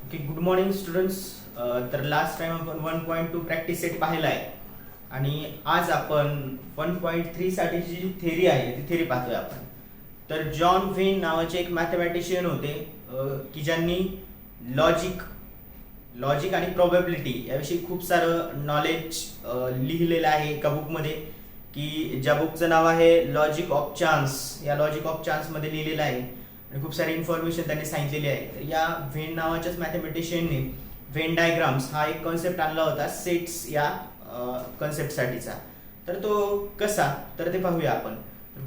Okay, good morning students. तर last time आपण 1.2 practice set पाहिला आहे आणि आज आपण 1.3 साठीची जी थेरी आहे ती थेरी पाहतोय आपण. तर जॉन व्हेन नावाचे एक मॅथमॅटिशियन होते की ज्यांनी लॉजिक आणि प्रोबॅबिलिटी याविषयी खूप सारं नॉलेज लिहिलेलं आहे एका बुकमध्ये, की ज्या बुकचं नाव आहे लॉजिक ऑफ चान्स. या लॉजिक ऑफ चान्समध्ये लिहिलेलं आहे आणि खूप सारी इन्फॉर्मेशन त्यांनी सांगितलेली आहे. तर या व्हेन नावाच्याच मॅथमॅटिशियनने व्हेन डायग्राम्स हा एक कॉन्सेप्ट आणला होता सेट्स या कॉन्सेप्टसाठीचा. तर तो कसा, तर ते पाहूया आपण.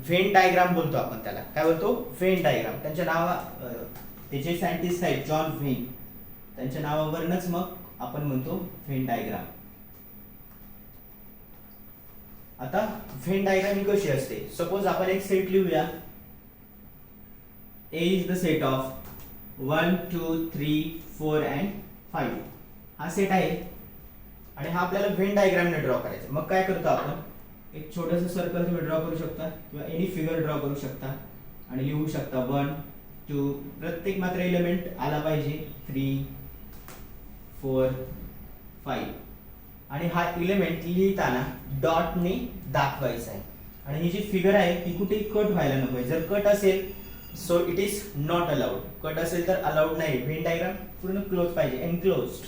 व्हेन डायग्राम बोलतो आपण त्याला. काय बोलतो? Venn diagram. त्यांच्या ते जे सायंटिस्ट आहेत जॉन व्हेन, त्यांच्या नावावरूनच मग आपण म्हणतो व्हेन डायग्राम. आता व्हेन डायग्राम ही कशी असते? सपोज आपण एक सेट लिहूया. A is the set of 1, 2, 3, 4 and 5. हा सेट आहे आणि हा आपल्याला व्हेन डायग्रामने ड्रॉ करायचा. मग काय करतो आपण? एक छोटंसं सर्कल तुम्ही ड्रॉ करू शकता किंवा एनी फिगर ड्रॉ करू शकता आणि लिहू शकता 1, 2. प्रत्येक मात्र एलिमेंट आला पाहिजे 3, 4, 5. आणि हा एलिमेंट लिहिताना डॉटने दाखवायचा आहे. आणि ही जी फिगर आहे ती कुठेही कट व्हायला नको. जर कट असेल so it is not allowed. Cut असेल तर अलाउड नाही. व्हेन डायग्राम पूर्ण क्लोज पाहिजे, एनक्लोज्ड.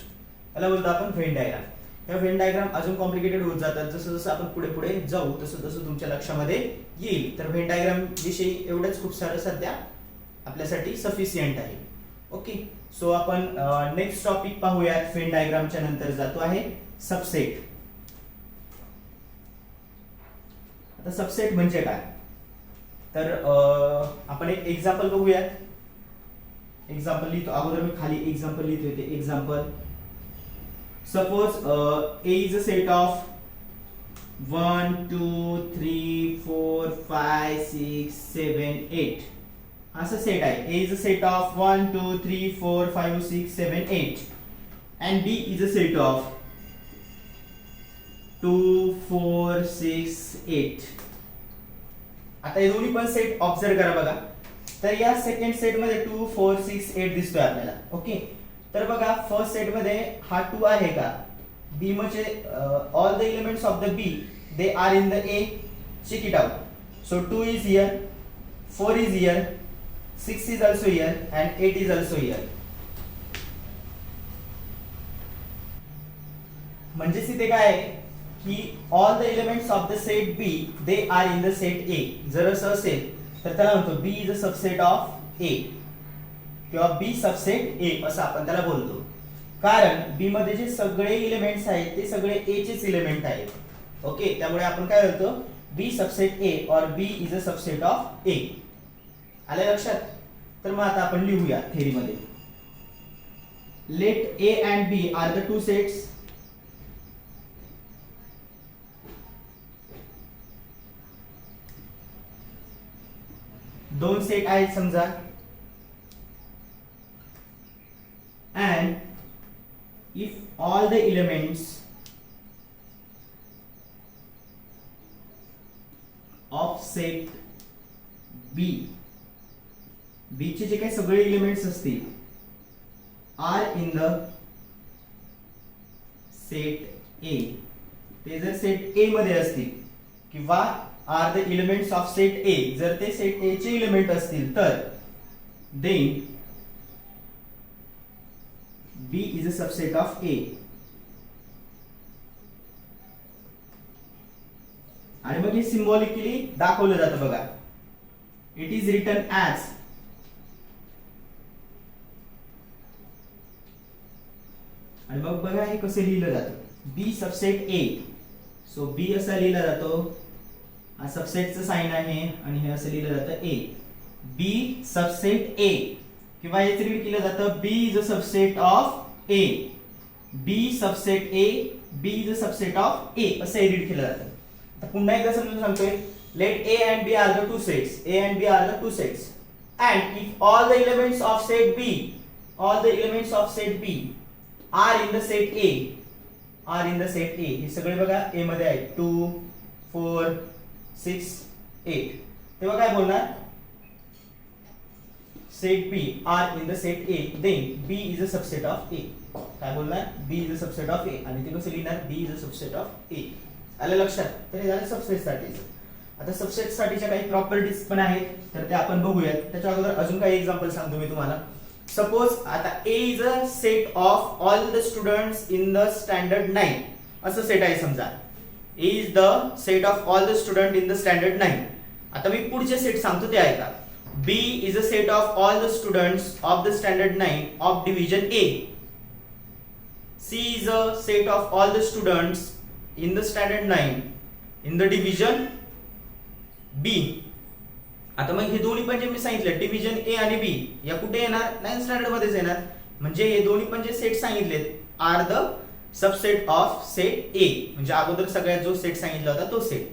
त्याला बोलतो आपण व्हेन डायग्राम. या व्हेन डायग्राम अजून कॉम्प्लिकेटेड होत जातात. जसं जसं आपण पुढे पुढे जाऊ तसं तसं तुमच्या लक्षामध्ये येईल. तर व्हेन डायग्राम विषयी एवढंच खूप सारं सध्या आपल्यासाठी सफिशियंट आहे. ओके, सो आपण नेक्स्ट टॉपिक पाहूयात. व्हेन डायग्रामच्या नंतर जातो आहे सबसेट. आता सबसेट म्हणजे काय? तर आपण एक एक्झाम्पल बघूयात. एक्झाम्पल लिहितो. अगोदर मी खाली एक्झाम्पल लिहितो. ते example suppose A is a set of 1, 2, 3, 4, 5, 6, 7, 8. असा सेट आहे. A is a set of 1, 2, 3, 4, 5, 6, 7, 8 and B is a set of 2, 4, 6, 8. आता हे दोन्ही पण सेट ऑब्झर्व करा बघा. तर या सेकंड सेट मध्ये 2, 4, 6, 8 दिसतोय आपल्याला. ओके, तर बघा फर्स्ट सेट मध्ये हा 2 आहे का? बी म्हणजे all the elements of the B they are in the A. Check it out. So 2 is here, 4 is here, 6 is also here and 8 is also here. म्हणजे इथे काय आहे की all the elements of the set B they are in the set A. जर असं असेल तर त्याला म्हणतो B is a subset of A किंवा बी सबसेट ए असं आपण त्याला बोलतो. कारण बी मध्ये जे सगळे एलिमेंट्स आहेत ते सगळे ए चेच एलिमेंट आहेत. ओके, त्यामुळे आपण काय बोलतो? बी सबसेट ए और B is a subset of A. आलं लक्षात? तर मग आता आपण लिहूया थेरी मध्ये. Let A and B are the two sets. दोन सेट आहेत समजा. and if all the elements of set B, B चे जे काही सगळे एलिमेंट्स असतील are in the set A, ते जर सेट ए मध्ये असतील किंवा are the elements of set A, जर ते सेट ए चे एलिमेंट असतील तर then B is a subset of A. आणि मग हे सिम्बॉलिकली दाखवलं जातं बघा. इट इज रिटन ॲज आणि मग बघा हे कसं लिहिलं जातं. B subset A. So B असा लिहिला जातो. हा सबसेटचं साइन आहे आणि हे असं लिहिलं जातं A. B सबसेट A किंवा हेच रीड केलं जातं B is a subset of A. B subset A, B is a subset of A असं रीड केलं जातं. आता पुन्हा एकदा समजून सांगतोय. लेट A and B are the two sets. A and B are the two sets. And if all the elements of set B, all the elements of set B are in the set A, are in the set A. हे सगळे बघा A मध्ये आहेत. 2, 4, 6, 8. तेव्हा काय बोलणार? Set B are in the set A then B is a subset of A. काय बोलणार? B is a subset of A. आणि ते कसं लिहिणार? B is a subset of A. आलं लक्षात? तर हे झालं सबसेट साठीचं. आता सबसेट साठीच्या काही प्रॉपर्टीज पण आहेत, तर ते आपण बघूयात. त्याच्या अगोदर अजून काही एक्झाम्पल सांगतो मी तुम्हाला. सपोज आता A is a set of all the students in the standard 9 असं सेट आहे समजा. A is the set of all the student in the standard 9. आता मी पुढचे सेट सांगतो ते ऐका. B is a set of all the students of the standard 9 of division A. C is a set of all the students in the standard 9 in the division बी. आता मग हे दोन्ही पण जे मी सांगितले डिव्हिजन ए आणि बी या कुठे येणार? 9th स्टँडर्ड मध्येच येणार. म्हणजे हे दोन्ही पण जे सेट सांगितलेत are the subset of set A. म्हणजे अगोदर सगळ्यात जो सेट सांगितला होता तो सेट.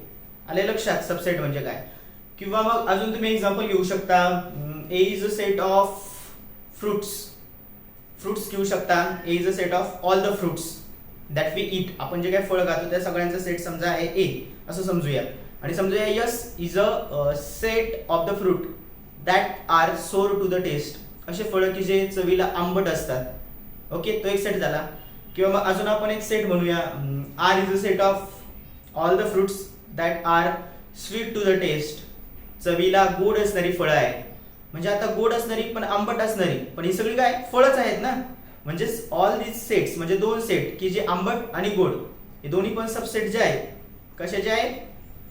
आले लक्षात सबसेट म्हणजे काय? किंवा मग अजून तुम्ही एक्झाम्पल घेऊ शकता. A is a set of fruits घेऊ शकता. A is a set of all the fruits that we eat. आपण जे काही फळ खातो त्या सगळ्यांचा सेट समजा आहे ए असं समजूया. आणि समजूया S is a set of the fruit that are sour to the taste. असे फळं की जे चवीला आंबट असतात. ओके, तो एक सेट झाला. किंवा मग अजून आपण एक सेट म्हणूया. R is a set of all the fruits that are sweet to the taste. चवीला गोड असणारी फळं आहेत. म्हणजे आता गोड असणारी पण आंबट असणारी, पण ही सगळी काय फळच आहेत ना. म्हणजे ऑल दीज सेट्स म्हणजे दोन सेट की जे आंबट आणि गोड हे दोन्ही पण सबसेट जे आहेत कशाचे आहेत?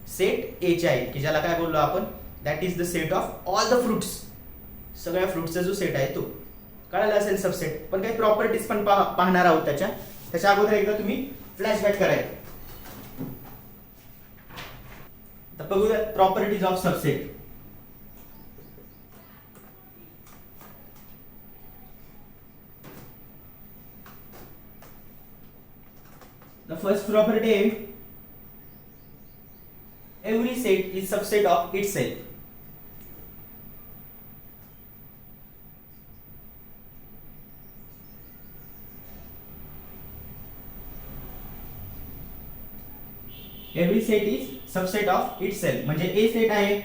सेट ए चे आहेत. की ज्याला काय बोललो आपण? That is the set of all the fruits. सगळ्या फ्रुट्सचा जो सेट आहे तो कळाला असेल सबसेट. पण काही प्रॉपर्टीज पण पाहणार आहोत त्याच्या अगोदर एकदा तुम्ही फ्लॅशबॅक करायचं. तर बघूया properties of subset. The first property, every set is subset of itself. Every set is subset of itself. म्हणजे ए सेट आहे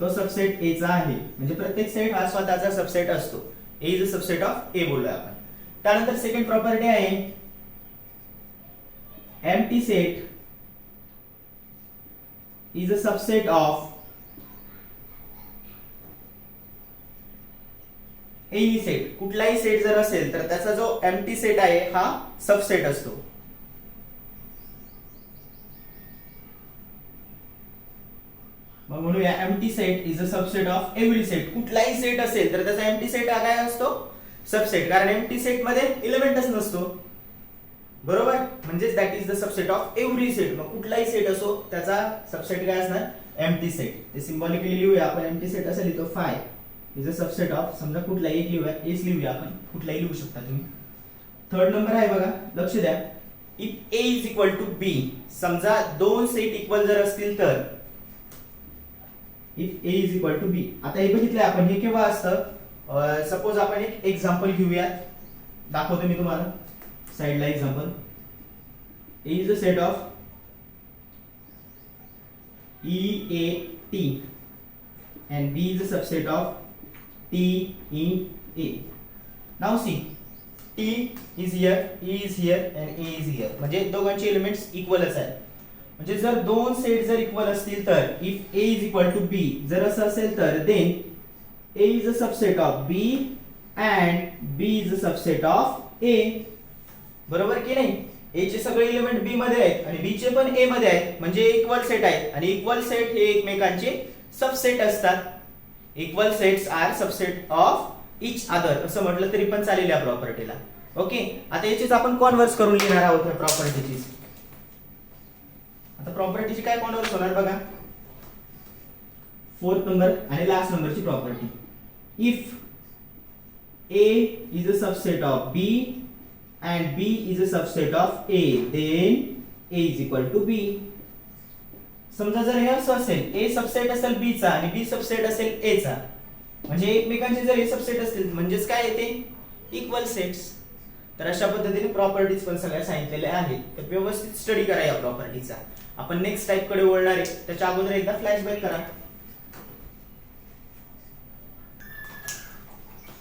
तो सबसेट ए चा आहे. म्हणजे प्रत्येक सेट हा स्वतःचा सबसेट असतो. ए इज अ सबसेट ऑफ ए बोललोय आपण. त्यानंतर सेकंड प्रॉपर्टी आहे empty set is a subset of any set. कुठलाही सेट जर असेल तर त्याचा जो empty सेट आहे हा सबसेट असतो. मग म्हणूया empty set is a subset of every set. कुठलाही सेट असेल तर त्याचा empty सेट हा काय असतो? सबसेट. कारण empty सेट मध्ये एलिमेंटच नसतो. बरोबर? म्हणजेच that is the subset of every set. मग कुठलाही सेट असो त्याचा सबसेट काय असणार? Empty set. ते सिम्बॉलिकली लिहूया आपण. एम्प्टी सेट असं लिहितो five is a subset of. समजा कुठलाही एक लिहूया, एच लिहूया आपण. कुठलाही लिहू शकता तुम्ही. थर्ड नंबर आहे बघा, लक्ष द्या. If A is equal to B. समजा दोन सेट इक्वल जर असतील तर if A is equal to B. आता हे बघितलंय आपण. हे केव्हा असतं? सपोज आपण एक एक्झाम्पल घेऊया. दाखवतो मी तुम्हाला साइडला example. A is a set of E A T and B is a subset of T E A. Now see, T is here, E is here and A is here. म्हणजे दोघांचे elements इक्वलच आहेत. म्हणजे जर दोन set जर equal असतील तर if A is equal to B जर असं असेल तर then A is a subset of B and B is a subset of A. बरोबर की नाही? ए चे सगळे एलिमेंट बी मध्ये आहेत आणि बी चे पण ए मध्ये आहेत. म्हणजे इक्वल सेट आहेत. आणि इक्वल सेट हे एकमेकांचे सबसेट असतात. Equal sets are subset of each other असं म्हटलं तरी पण चालेल या प्रॉपर्टीला. ओके, आता याचीच आपण कॉन्व्हर्स करून लिहिणार आहोत या प्रॉपर्टीची. आता प्रॉपर्टीची काय कॉन्व्हर्स होणार बघा. फोर्थ नंबर आणि लास्ट नंबरची property. If A is a subset of B and B is a subset of A, then A is equal to B. समजा जर हे असं असेल, A सबसेट असेल B चा आणि B सबसेट असेल A चा, म्हणजे एकमेकांचे जर हे सबसेट असतील म्हणजेच काय येते? Equal sets. तर अशा पद्धतीने प्रॉपर्टीज पण सगळ्या सांगितलेल्या आहेत. तर व्यवस्थित स्टडी करा या प्रॉपर्टीचा. आपण नेक्स्ट टाइप कडे वळणार आहे. त्याच्या अगोदर एकदा फ्लॅशबॅक करा.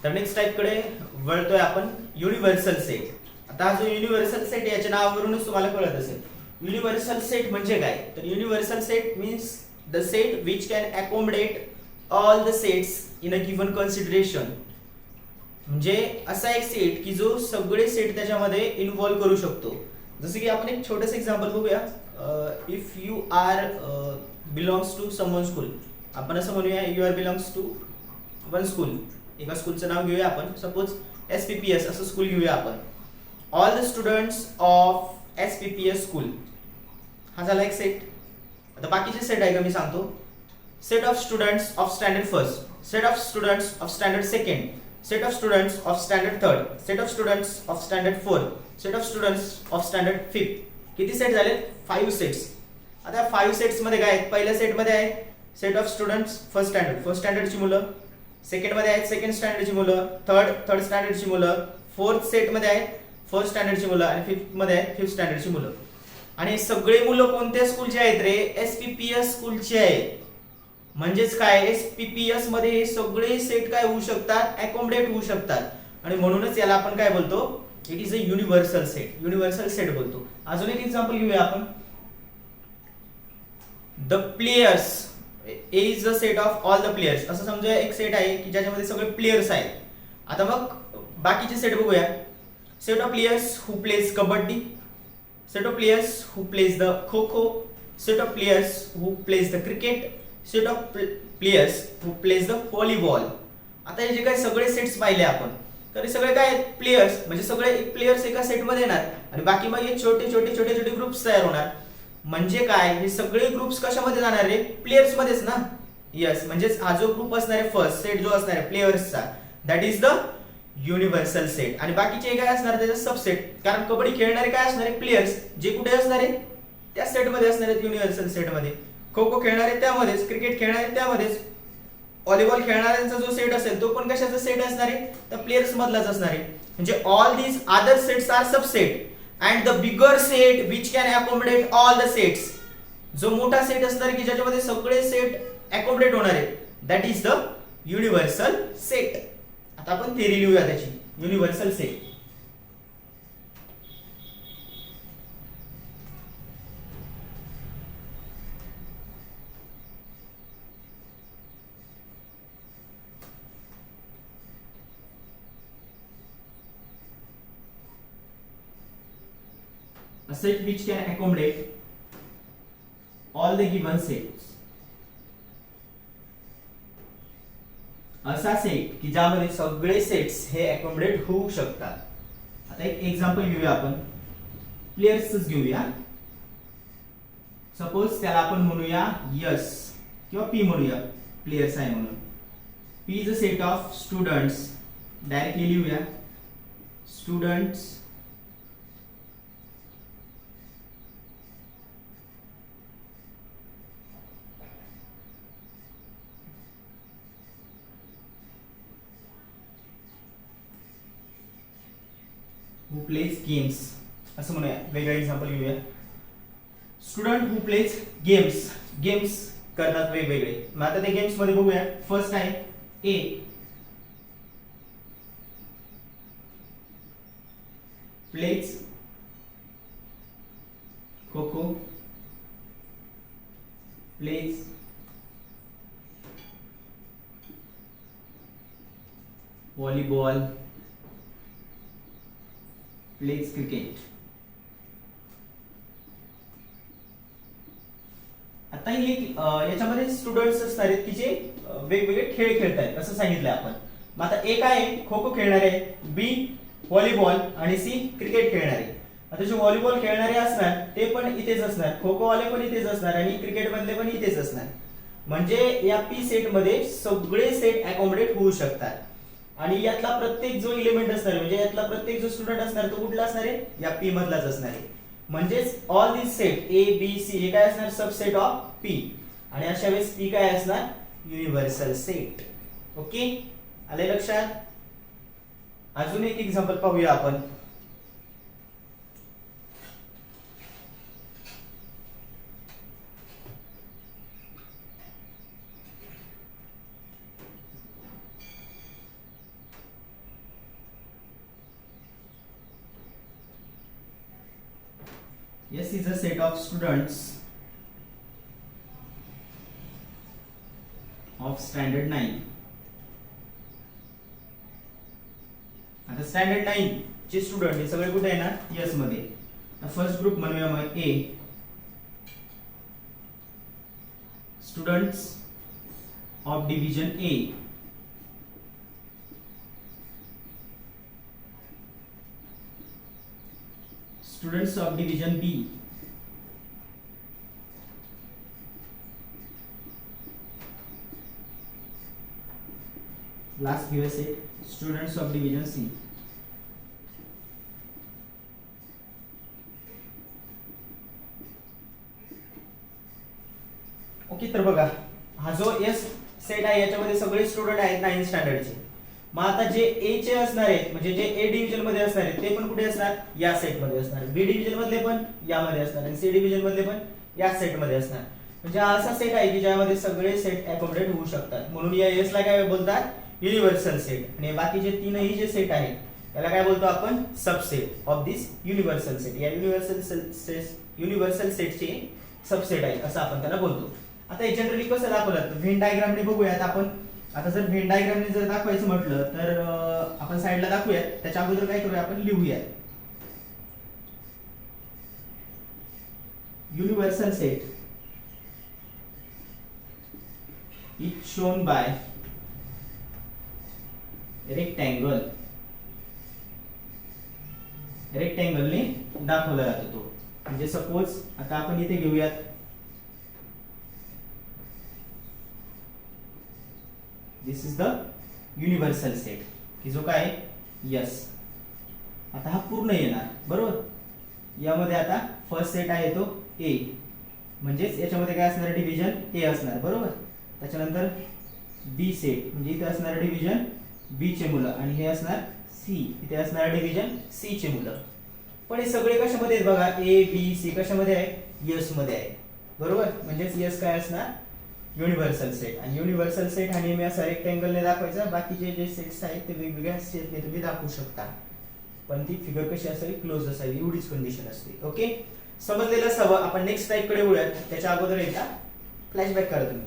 तर नेक्स्ट टाईप कडे वळतोय आपण, युनिव्हर्सल सेट. आता हा जो युनिव्हर्सल सेट याच्या नावावरूनच तुम्हाला कळत असेल. युनिव्हर्सल सेट म्हणजे काय, तर universal set means the set which can accommodate all the sets in a given consideration. म्हणजे असा एक सेट की जो सगळे सेट त्याच्यामध्ये इन्व्हॉल्व करू शकतो. जसं की आपण एक छोटंसं एक्झाम्पल बघूया. If you are belongs to someone school, आपण असं म्हणूया you are belongs to one school. एका स्कूलचं नाव घेऊया आपण, सपोज SPPS असं स्कूल घेऊया आपण. All the students of SPPS school, हा झाला एक सेट. आता बाकीचे सेट आहे का मी सांगतो. Set of students of standard first, set of students of standard second, set of students of standard third, set of students of standard fourth, set of students of standard fifth. किती set झाले, 5 sets. आता 5 sets मध्ये काय आहेत, पहिल्या set मध्ये आहे set of students first स्टँडर्डची मुलं, सेकंड मध्ये आहेत सेकंड स्टँडर्डची मुलं, थर्ड स्टँडर्डची मुलं, फोर्थ सेट मध्ये आहेत फर्स्ट स्टँडर्डची मुलं आणि फिफ्थ मध्ये आहेत फिफ्थ स्टँडर्डची मुलं. आणि सगळे मुलं कोणत्या स्कूलचे आहेत रे, SPPS स्कूलचे आहेत. म्हणजेच काय, SPPS मध्ये हे सगळे सेट काय होऊ शकतात, अकोमोडेट होऊ शकतात. आणि म्हणूनच याला आपण काय बोलतो, it is a universal set, universal set बोलतो. अजून एक एक्झाम्पल घेऊया आपण. The players A is the set of all the players. असं समजा एक सेट आहे की ज्याच्यामध्ये सगळे प्लेयर्स आहेत. आता मग बाकीचे सेट बघूया. Set of players who plays kabaddi, set of players who plays the kho kho, set of players who plays the cricket, set of players who plays the volleyball. आता हे जे काही सगळे सेट्स पाहिले आपण, तर हे सगळे काय आहेत, प्लेयर्स. म्हणजे सगळे एक प्लेयर्स एका सेटमध्ये येणार आणि बाकी मग हे छोटे छोटे छोटे छोटे ग्रुप्स तयार होणार. म्हणजे काय, हे सगळे ग्रुप्स कशामध्ये जाणार रे, प्लेयर्स मध्येच ना. यस, म्हणजेच हा जो ग्रुप असणार आहे फर्स्ट सेट जो असणार आहे प्लेयर्सचा, that is the universal set. आणि बाकीचे काय असणार त्याचे सबसेट, कारण कबड्डी खेळणारे काय असणार आहे, प्लेयर्स. जे कुठे असणार आहे, त्या सेट मध्ये असणार आहेत युनिव्हर्सल सेट मध्ये. खो खो खेळणारे त्यामध्येच, क्रिकेट खेळणारे त्यामध्येच, व्हॉलीबॉल खेळणाऱ्यांचा जो सेट असेल तो पण कशाचा सेट असणार आहे, तर प्लेयर्स मधलाच असणार आहे. म्हणजे all these other sets are subset and the bigger set which can accommodate all the sets. जो मोठा सेट असणार की ज्याच्यामध्ये सगळे सेट अकोमोडेट होणार आहेत, that is the universal set. आता आपण थेरी लिहूया त्याची, universal set. A set which can accommodate all the given sets. असा सेट की ज्यामध्ये सगळे सेट्स हे अकोमोडेट होऊ शकतात. आता एक एक्झाम्पल घेऊया आपण, प्लेयर्सच घेऊया. सपोज त्याला आपण म्हणूया यस किंवा पी म्हणूया, प्लेयर्स आहे म्हणून. P is a set of students, directly लिहूया, स्टुडंट्स who plays games. असं म्हणूया, वेगळं एक्झाम्पल घेऊया. स्टुडंट हु प्लेज गेम्स करतात वेगवेगळे. मग आता ते गेम्स मध्ये बघूया. फर्स्ट आहे ए, pledge kho kho, pledge volleyball, pledge cricket. आता हे याच्यामध्ये स्टुडंट्स असणार आहेत की जे वेगवेगळे खेळ खेळतात असं सांगितलंय आपण. मग आता एक आहे खो खो खेळणारे, बी व्हॉलीबॉल आणि सी क्रिकेट खेळणारे. आता जे व्हॉलीबॉल खेळणारे असणार ते पण इथेच असणार, खो खो वाले पण इथेच असणार आणि क्रिकेट मधले पण इथेच असणार. म्हणजे या पी सेट मध्ये सगळे सेट अकोमोडेट होऊ शकतात. आणि यातला प्रत्येक जो इलिमेंट असणार म्हणजे यातला प्रत्येक जो स्टुडंट असणार तो कुठला असणार आहे, या पी मधलाच असणार आहे. म्हणजेच all this set A B C हे काय असणार, सबसेट ऑफ पी. आणि अशा वेळेस पी काय असणार, युनिव्हर्सल सेट. ओके, आले लक्षात. अजून एक एक्झाम्पल पाहूया आपण. S is a set of students of standard 9. आता स्टँडर्ड 9 चे स्टुडंट हे सगळे कुठे येणार एस मध्ये. फर्स्ट ग्रुप म्हणूया मग A, students of division A. Students of division B. Last give set students of division C. Okay, तर बघा हा जो एस सेट आहे याच्यामध्ये सगळे स्टुडंट आहेत 9 स्टँडर्डचे. मग आता जे ए चे असणार आहेत म्हणजे जे ए डिव्हिजन मध्ये असणार आहेत ते पण कुठे असणार या सेट मध्ये असणार. बी डिव्हिजन मधले पण यामध्ये असणार आणि सी डिव्हिजन मधले पण या सेट मध्ये असणार. म्हणजे हा असा सेट आहे की ज्यामध्ये सगळे सेट अकोमोडेट होऊ शकतात. म्हणून या एस ला काय बोलतात युनिव्हर्सल सेट. आणि बाकीचे तीनही जे सेट आहेत याला काय बोलतो आपण subset of this universal set. या युनिव्हर्सल सेटचे सबसेट आहे असं आपण त्याला बोलतो. आता हे जनरली कसं दाखवलं व्हेन डायग्रामने बघूयात आपण. आता जर व्हेन डायग्रामने जर दाखवायचं म्हटलं तर आपण साइडला दाखवूयात. त्याच्या अगोदर काय करूया आपण लिहूयात. Universal set is shown by rectangle. रेक्टँगलने दाखवला जातो तो. म्हणजे सपोज आता आपण इथे घेऊयात this is the universal set की जो काय यस. आता हा पूर्ण येणार बरोबर. यामध्ये आता फर्स्ट सेट आहे तो ए म्हणजेच याच्यामध्ये काय असणार डिव्हिजन ए असणार बरोबर. त्याच्यानंतर बी सेट म्हणजे इथे असणार डिव्हिजन बी चे मुलं आणि हे असणार सी इथे असणार डिव्हिजन सी चे मुलं. पण हे सगळे कशामध्ये आहेत बघा ए बी सी कशामध्ये आहे यस मध्ये आहे बरोबर. म्हणजेच यस काय असणार युनिव्हर्सल सेट. आणि युनिव्हर्सल सेट हा नेहमी असा रेक्टँगलने दाखवायचा. बाकीचे जे सेट्स आहेत ते वेगवेगळ्या शेपने तुम्ही दाखवू शकता पण ती फिगर कशी असावी क्लोज असावी एवढीच कंडिशन असते. ओके, समजलेलं असावं. आपण नेक्स्ट टाईप कडे वळूयात. त्याच्या अगोदर एकदा फ्लॅशबॅक करा तुम्ही.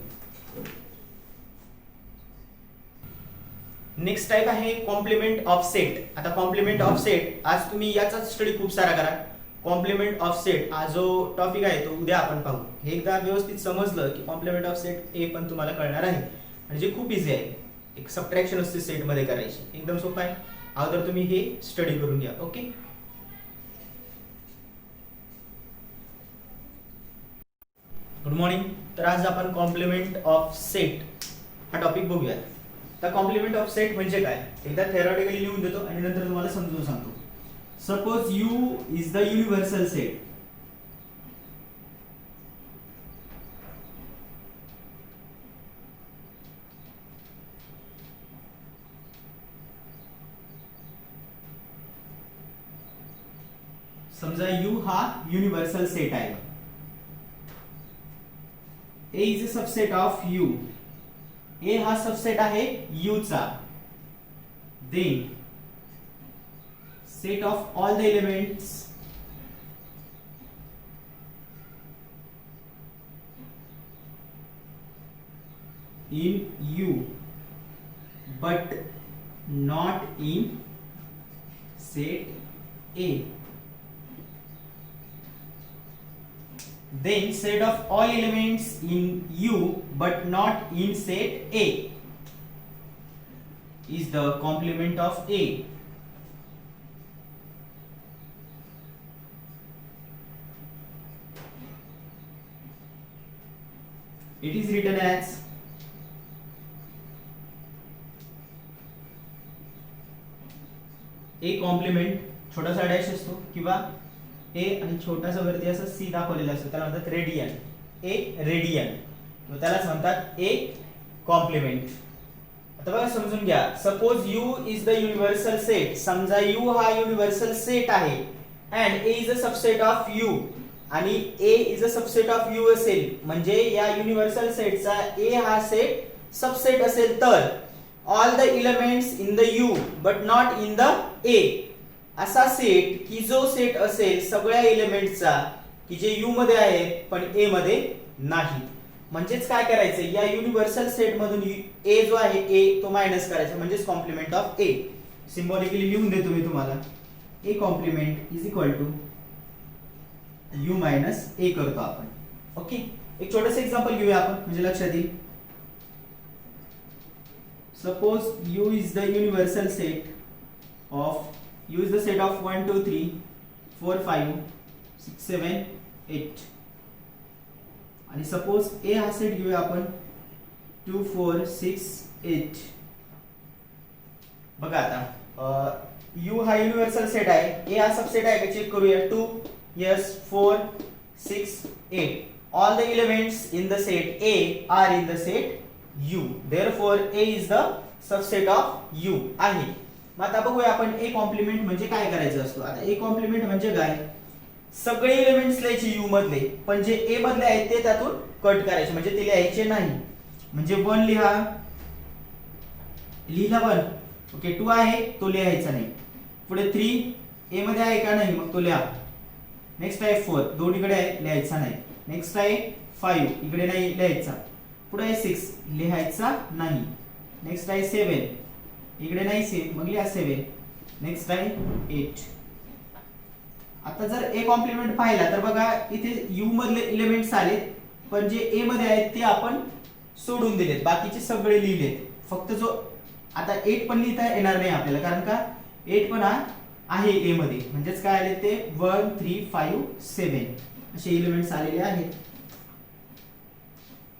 नेक्स्ट टाइप आहे कॉम्प्लिमेंट ऑफ सेट. आता कॉम्प्लिमेंट ऑफ सेट आज तुम्ही याचा स्टडी खूप सारा करा. कॉम्प्लिमेंट ऑफ सेट हा जो टॉपिक आहे तो उद्या आपण पाहू. हे एकदा व्यवस्थित समजलं की कॉम्प्लिमेंट ऑफ सेट ए पण तुम्हाला कळणार आहे. आणि जे खूप इझी आहे. एक सबट्रॅक्शन असते सेट मध्ये करायची एकदम सोपं आहे. अगोदर तुम्ही हे स्टडी करून घ्या. Okay, good morning. तर आज आपण कॉम्प्लिमेंट ऑफ सेट हा टॉपिक बघूया. तर कॉम्प्लिमेंट ऑफ सेट म्हणजे काय एकदा थेरॉटिकली लिहून देतो आणि नंतर तुम्हाला समजून सांगतो. Suppose U is the universal set. समजा U हा युनिव्हर्सल सेट आहे. A is a subset of U. A हा सबसेट आहे U चा. Then set of all the elements in U but not in set A. Then set of all elements in U but not in set A is the complement of A. It is written as A complement छोटासा dash असतो किंवा ए आणि छोटासा वरती असं C दाखवलेला असतो त्याला म्हणतात रेडियन. ए रेडियन त्यालाच म्हणतात ए कॉम्प्लिमेंट. आता बघा समजून घ्या. Suppose U is the universal set. समजा यू हा युनिव्हर्सल सेट आहे and A is a subset of U आणि A is a subset of U असेल म्हणजे या युनिव्हर्सल सेटचा ए हा सेट सबसेट असेल तर all the elements in the you but not in the ए. असा सेट की जो सेट असेल सगळ्या एलिमेंटचा की जे यू मध्ये आहेत पण ए मध्ये नाहीत. म्हणजेच काय करायचं, या युनिव्हर्सल सेट मधून ए जो आहे ए तो मायनस करायचा, म्हणजेच कॉम्प्लिमेंट ऑफ ए. सिम्बॉलिकली लिहून देतो मी तुम्हाला, A complement is equal to U minus A करतो आपण. ओके, एक छोटस एक्झाम्पल घेऊया आपण म्हणजे लक्षात येईल. Suppose u is the universal set of u is the set of 1 2 3 4 5 6 7 8 आणि सपोज a हा सेट घेऊया आपण 2 4 6 8. बघा आता u हा युनिव्हर्सल सेट आहे, a हा सबसेट आहे का चेक करूया. 2 yes 4 6 8 all the elements in the set a are in the set u, therefore a is the subset of u आहे. मग आता बघूया आपण a कॉम्प्लिमेंट म्हणजे काय करायचं असतो. आता a कॉम्प्लिमेंट म्हणजे काय, सगळे एलिमेंट्स लिहायचे u मधले, पण जे a मधले आहेत ते त्यातून कट करायचे, म्हणजे ते लिहायचे नाही. म्हणजे 1 लिहिला 1, ओके. 2 आहे तो लिहायचा नाही. पुढे 3 a मध्ये आहे का नाही मग तो लिहा. नेक्स्ट आहे 4 दोन्हीकडे आहे लिहायचा नाही. नेक्स्ट आहे 5 इकडे नाही लिहायचा. पुढे आहे 6 लिहायचा नाही. नेक्स्ट आहे 7 इकडे नाही सेम मग लिहा 7. नेक्स्ट आहे 8. आता जर ए कॉम्प्लिमेंट पाहिला तर बघा इथे यू मधले एलिमेंट्स आले, पण जे ए मध्ये आहेत ते आपण सोडून दिलेत, बाकीचे सगळे लिहिलेत. फक्त जो आता 8 पण लिहिता येणार नाही आपल्याला, कारण का 8 पण आहे ए मध्ये. म्हणजेच काय आले ते 1 3 5 7 असे एलिमेंट्स आलेले आहेत.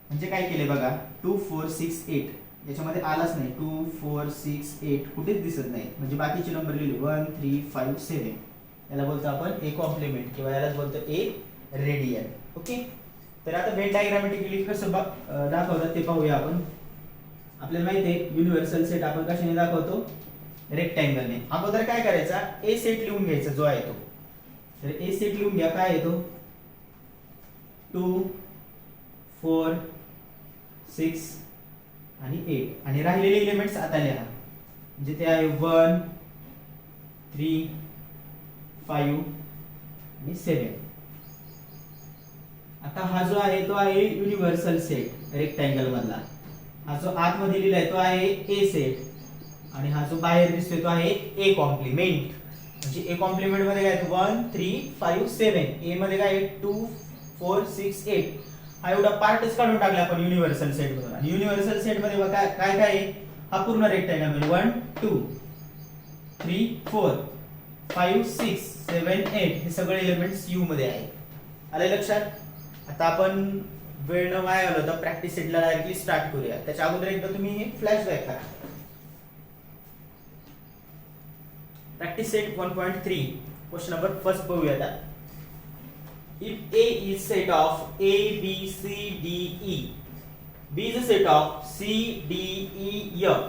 म्हणजे काय केले बघा 2 4 6 8 याच्यामध्ये आलाच नाही. 2 4 6 8 कुठेच दिसत नाही, म्हणजे बाकीचे नंबर लिहिले 1 3 5 7. याला बोलतो आपण ए कॉम्प्लिमेंट किंवा यालाच बोलतो ए रेडियन. ओके, तर आता व्हेन डायग्रामॅटिकली कसं दाखवतात ते पाहूया आपण. आपल्याला माहिती आहे युनिव्हर्सल सेट आपण कशाने दाखवतो, रेक्टँगलने. अगोदर काय करायचा, ए सेट लिहून घ्यायचा जो आहे तो. तर ए सेट लिहून घ्या. काय आहे तो 2 4 6 आणि 8 आणि राहिलेले एलिमेंट्स आता लिहा. म्हणजे ते आहे 1 3 5 आणि 7. आता हा जो आहे तो आहे युनिव्हर्सल सेट रेक्टँगल मधला. हा जो आतमध्ये लिहिला आहे तो आहे ए सेट आणि हा जो बाहेर दिसतोय तो आहे ए कॉम्प्लिमेंट. म्हणजे ए कॉम्प्लिमेंट मध्ये काय 1 3 5 7, ए मध्ये काय 2 4 6 8. हा एवढा पार्टच काढून टाकला आपण युनिव्हर्सल सेट मधून. आणि युनिव्हर्सल सेट मध्ये बघा काय काय आहे, हा पूर्ण रेक्टँगल म्हणजे 1 2 3 4 5 6 7 8 हे सगळे एलिमेंट्स यू मध्ये आहेत. आले लक्षात. आता आपण वेळ न वाया घालवता प्रॅक्टिस सेटला डायरेक्टली स्टार्ट करूया. त्याच्या अगोदर एकदा तुम्ही फ्लॅशबॅक करा. Practice set 1.3 question number first बघूया. आता if A is set of A B C D E, B is a set of C D E F,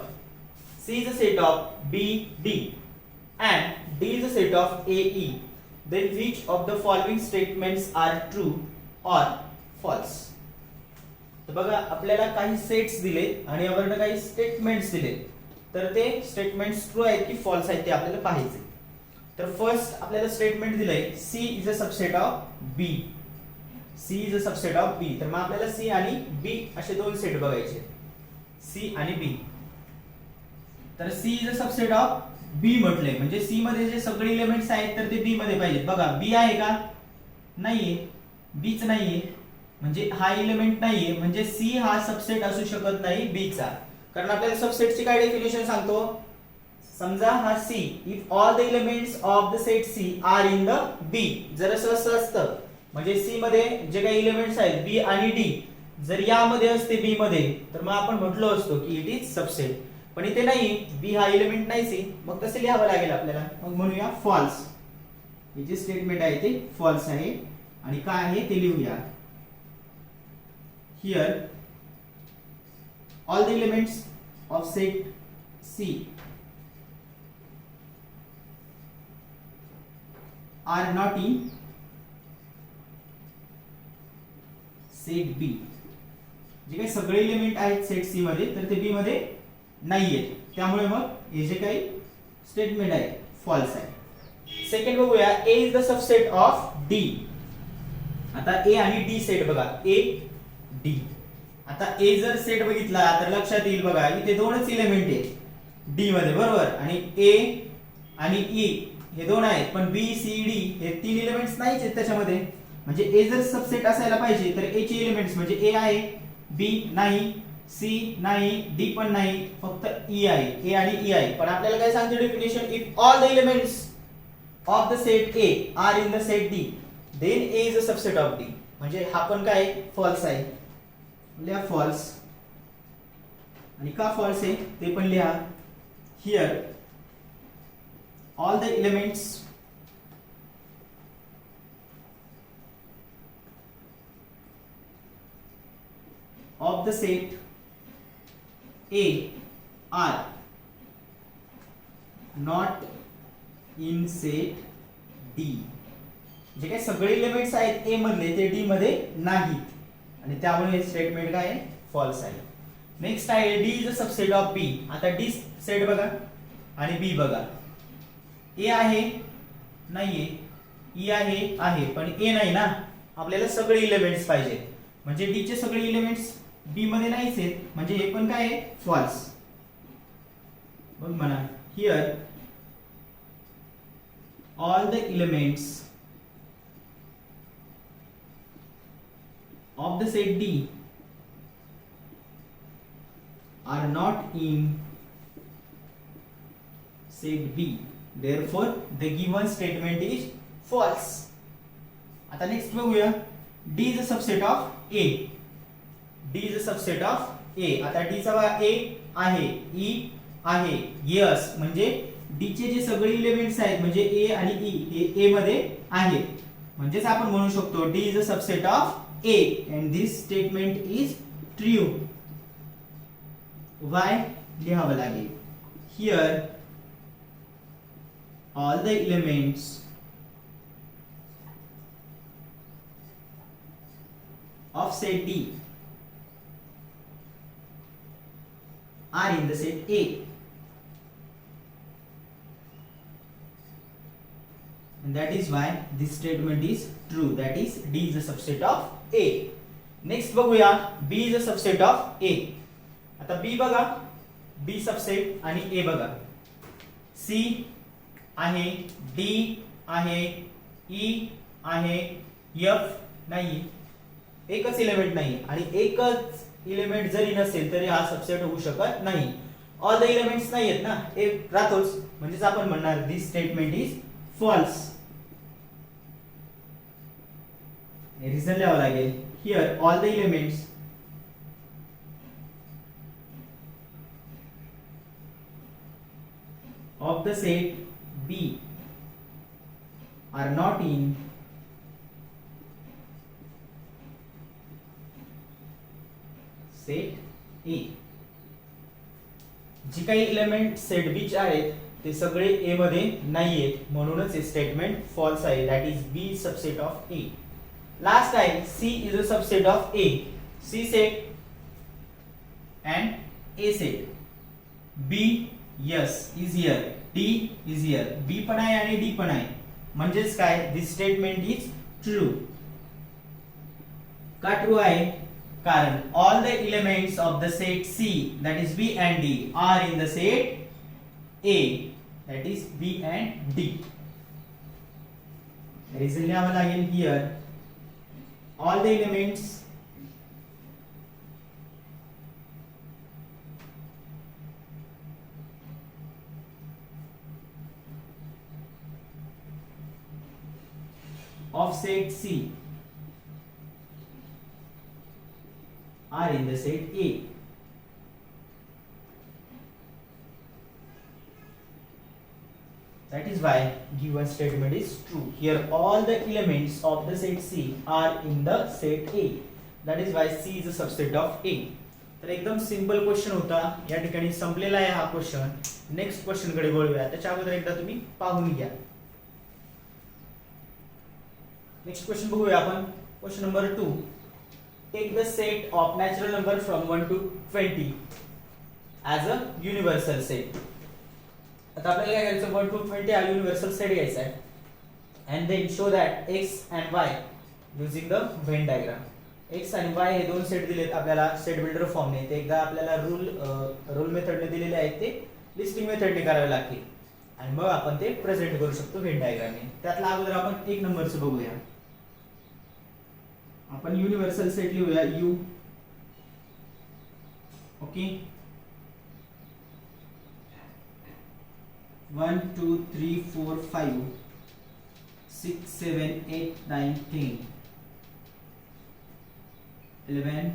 C is a set of B D and D is a set of A E, then which of the following statements are true or false? तर बघा आपल्याला काही sets दिलेत आणि यावरनं काही statements दिलेत. तर ते स्टेटमेंट्स ट्रू आहेत की फॉल्स आहेत ते आपल्याला पाहायचे. तर फर्स्ट आपल्याला स्टेटमेंट दिलंय C is a subset of B. C is a subset of B. तर मग आपल्याला C आणि B असे दोन सेट बघायचे, C आणि B. तर C is a subset of B म्हटले म्हणजे C मध्ये जे सगळे एलिमेंट्स आहेत तर ते B मध्ये पाहिजेत. बघा B आहे का, नाहीये, Bच नाहीये, म्हणजे हा एलिमेंट नाहीये. म्हणजे C हा सबसेट असू शकत नाही B चा, कारण आपल्याला सबसेटची काय डेफिनेशन सांगतो. समजा हा C, if all the elements of the set C are in the B, जर असं असतं म्हणजे C मध्ये जे काही एलिमेंट्स आहेत B आणि D जर यामध्ये असते B मध्ये तर मग आपण म्हटलो असतो की इट इज सबसेट. पण इथे नाही, B हा एलिमेंट नाही C, मग तसे लिहावं लागेल आपल्याला. मग म्हणूया फॉल्स. हे जे स्टेटमेंट आहे ते फॉल्स आहे. आणि काय आहे ते लिहूया. Here all the elements of set C are not in set B. जे काही सगळे एलिमेंट आहेत सेट C मध्ये तर ते B मध्ये नाहीयेत, त्यामुळे मग हे जे काही स्टेटमेंट आहे फॉल्स आहे. सेकंड बघूया A is the subset of D. आता ए आणि डी सेट बघा, ए डी. आता ए जर सेट बघितला तर लक्षात येईल बघा इथे दोनच एलिमेंट आहेत डी मध्ये, बरोबर. आणि ए आणि ई हे दोन आहेत, पण बी सी डी हे तीन एलिमेंट्स नाहीच आहेत त्याच्यामध्ये. म्हणजे ए जर सबसेट असायला पाहिजे तर ए चे एलिमेंट्स म्हणजे ए आहे, बी नाही, सी नाही, डी पण नाही, फक्त ई आहे. ए आणि ई आहे. पण आपल्याला काय सांगते definition, if all the elements of the set A are in the set D then A is a subset of D. म्हणजे हा पण काय फॉल्स आहे, लिहा फॉल्स. आणि का फॉल्स आहे ते पण लिहा. Here all the elements of the set A are not in set D. जे काही सगळे एलिमेंट्स आहेत ए मधले ते डी मध्ये नाहीत, आणि त्यामुळे हे स्टेटमेंट काय आहे, फॉल्स आहे. नेक्स्ट आहे D is a subset of B. आता डी सेट बघा आणि बी बघा. ए आहे नाहीये, ई आहे पण ए नाही ना. आपल्याला सगळे एलिमेंट्स पाहिजे, म्हणजे डी चे सगळे एलिमेंट्स बी मध्ये नाहीच आहेत, म्हणजे हे पण काय आहे, फॉल्स. बघ म्हणा, here all the elements of the set D are not in set B, therefore the given statement is false. आता नेक्स्ट बघूया, D is a subset of A. D is a subset of A. आता D चा A आहे, E आहे, yes म्हणजे D चे जे सगळे एलिमेंट्स आहेत म्हणजे A आणि E हे A मध्ये आहेत, म्हणजेच आपण म्हणू शकतो D is a subset of A and this statement is true. Why लिहावं लागेल. Here all the elements of set D are in the set A, and that is why this statement is true, that is D is a subset of A. Next बघूया, B is a subset of A. आता B बघा, B subset आणि A बघा. C आहे, D आहे, E आहे, F नाही, एकच एलिमेंट नाही, आणि एकच एलिमेंट जरी नसेल तरी हा सबसेट होऊ शकत नाही. ऑल द एलिमेंट्स नाही आहेत ना, एक राहतोच, म्हणजेच आपण म्हणणार दिस स्टेटमेंट इज फॉल्स. रिझन लिहावं लागेल. Here all the elements of the set B are not in set A. जी काही एलिमेंट सेट बी चे आहेत ते सगळे ए मध्ये नाहीयेत, म्हणूनच हे स्टेटमेंट फॉल्स आहे. That is B subset of A. Last आहे C is a subset of A. C set and A set. B yes is here, D is here. B पण आहे आणि डी पण आहे, म्हणजेच काय, दिस स्टेटमेंट इज ट्रू. का true आहे, कारण all the elements of the set C that is B and D are in the set A that is B and D. Reason लिहावं लागेल. Here all the elements of set C are in the set A. That is why given statement is true. Here all the elements of the set C are in the set A. That is why C is a subset of A. तर एकदम simple question होता, या ठिकाणी संपलेला आहे हा question. Next question कडे वळूया, त्याच्या अगोदर एकदा तुम्ही पाहून घ्या. नेक्स्ट क्वेश्चन बघूया आपण. Question number 2. Take the set of natural number from 1 to 20 as a universal set. आता आपल्याला काय करायचं, 1 to 20 हा युनिव्हर्सल सेट घ्यायचा आहे. And then show that x and y using the Venn diagram. X आणि वाय हे दोन सेट दिलेत आपल्याला सेट बिल्डर फॉर्मने. ते एकदा आपल्याला रूल मेथडने दिलेले आहेत, ते लिस्टिंग मेथडने करावे लागतील आणि मग आपण ते प्रेझेंट करू शकतो व्हेन डायग्रामने. त्यातला अगोदर आपण एक नंबरचं बघूया. आपण युनिव्हर्सल सेट लिहूया यू. ओके, 1 2 3 4 5 6 7 8 9 10 11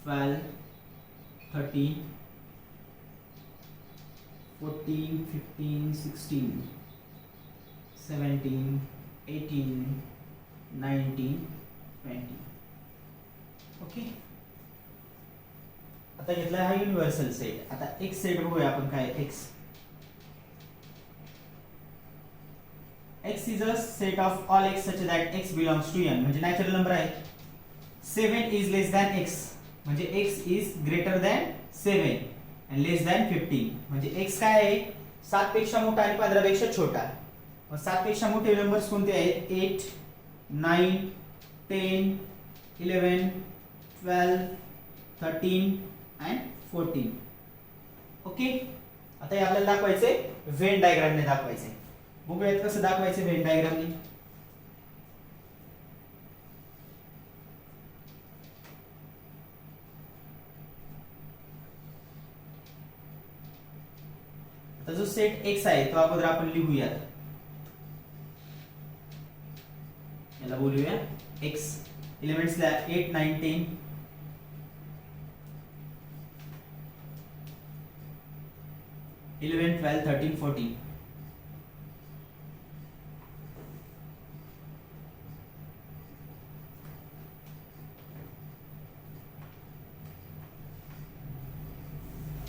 12 13 14 15 16 17 18 19 20. ओके, आता घेतला हा युनिव्हर्सल सेट. आता एक्स सेट बघूया आपण काय. x is a set of all x such that x belongs to n. म्हणजे नॅचरल नंबर आहे. 7 is less than x म्हणजे x is greater than 7 and less than 15. म्हणजे x काय आहे, 7 पेक्षा मोठा आणि 15 पेक्षा छोटा. मग 7 पेक्षा मोठे नंबर्स कोणते आहेत, 8 9 10 11 12 13 and 14. ओके, आता हे आपल्याला दाखवायचे व्हेन डायग्रामने दाखवायचे. बघूयात कसं दाखवायचं व्हेन डायग्रामने. आता जो सेट एक्स आहे तो अगोदर आपण लिहूयात. याला बोलूया एक्स. एलिमेंट्सला 8 9 10 11 12 13 14.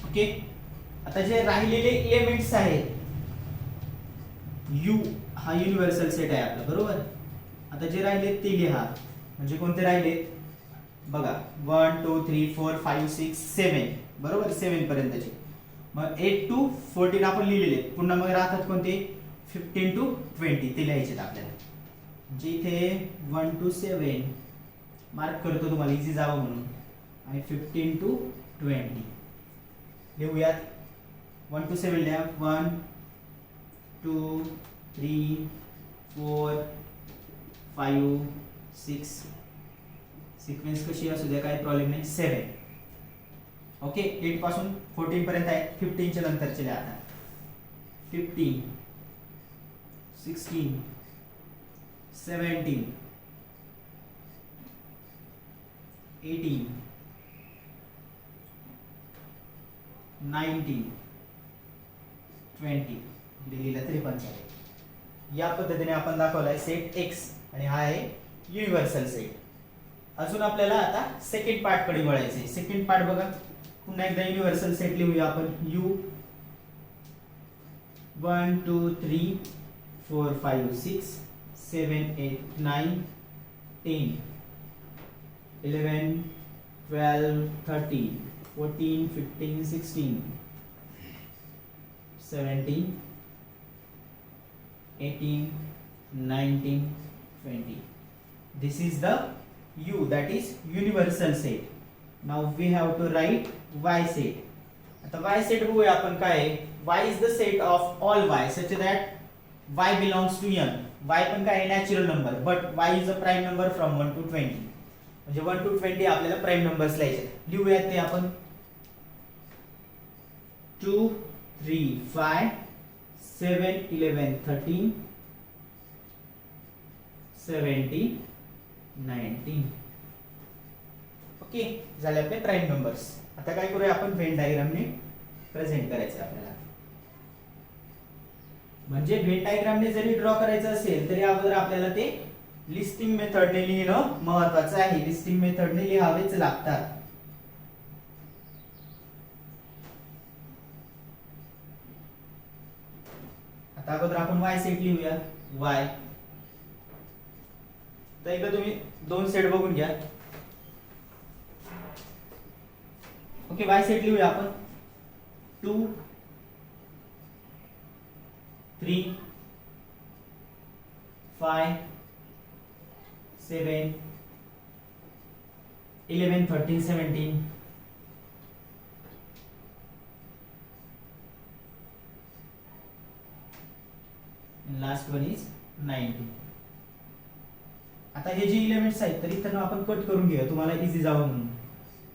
ओके, आता जे राहिलेले एलिमेंट्स आहेत, यू हा युनिव्हर्सल सेट आहे आपला, बरोबर. आता जे राहिले ते लिहा. म्हणजे कोणते राहिले बघा, 1 2 3 4 5 6 7, बरोबर, 7 पर्यंतचे. मग 8 to 14 आपण लिहिलेले. पुन्हा मग राहतात कोणते, 15 to 20 ते लिहायचे आपल्याला. म्हणजे इथे 1 to 7 मार्क करतो तुम्हाला इझी जावं म्हणून, आणि 15 to 20 लिहूयात. 1 to 7 लिहा. 1 2 3 4 5 6, सिक्वेन्स कशी असू द्या काही प्रॉब्लेम नाही. 7. ओके, 8 पासून 14 पर्यंत आहे. 15 च्या नंतरचे लिहा आता. 15 16 17 18 19 20 दिलेला तरी पण चालेल. या पद्धतीने आपण दाखवलाय सेट एक्स आणि हा आहे युनिव्हर्सल सेट. अजून आपल्याला आता सेकंड पार्ट कडे वळायचे. सेकंड पार्ट बघा, पुन्हा एकदा युनिव्हर्सल सेट लिहूया आपण. You 1 2 3 4 5 6 7 8 9 10 11 12 13 14 15 16 17 18 19 20. This is the U, that is universal set. Now we have to write Y set. आता Y set बघूया आपण काय आहे. Y is the set of all Y such that Y belongs to n. Y पण काय आहे, natural number, but Y is a prime number from 1 to 20. म्हणजे 1 to 20 आपल्याला प्राइम नंबर्स लिहायचे. लिहूयात ते आपण. 2 3 5 7 11 13 17 19. ओके, झाले आपले प्राइम नंबर्स. आता काय करूया आपण, व्हेन डायग्रामने प्रेझेंट करायचं आपल्याला. म्हणजे व्हेन डायग्रामने जरी ड्रॉ करायचं असेल तरी अगोदर आपल्याला ते लिस्टिंग मेथडने लिहिणं महत्त्वाचं आहे. लिस्टिंग मेथडने लिहावेच लागतात. आता अगोदर आपण वाय सेट लिहूया. वाय तर एकदा तुम्ही दोन सेट बघून घ्या. ओके, वाय सेट लिहूया आपण. 2 3 5 7, 11, 13, 17. And last one is 19. आता हे जे एलिमेंट्स आहेत तरी त्यांना आपण कट करून घेऊया तुम्हाला इझी जावं म्हणून.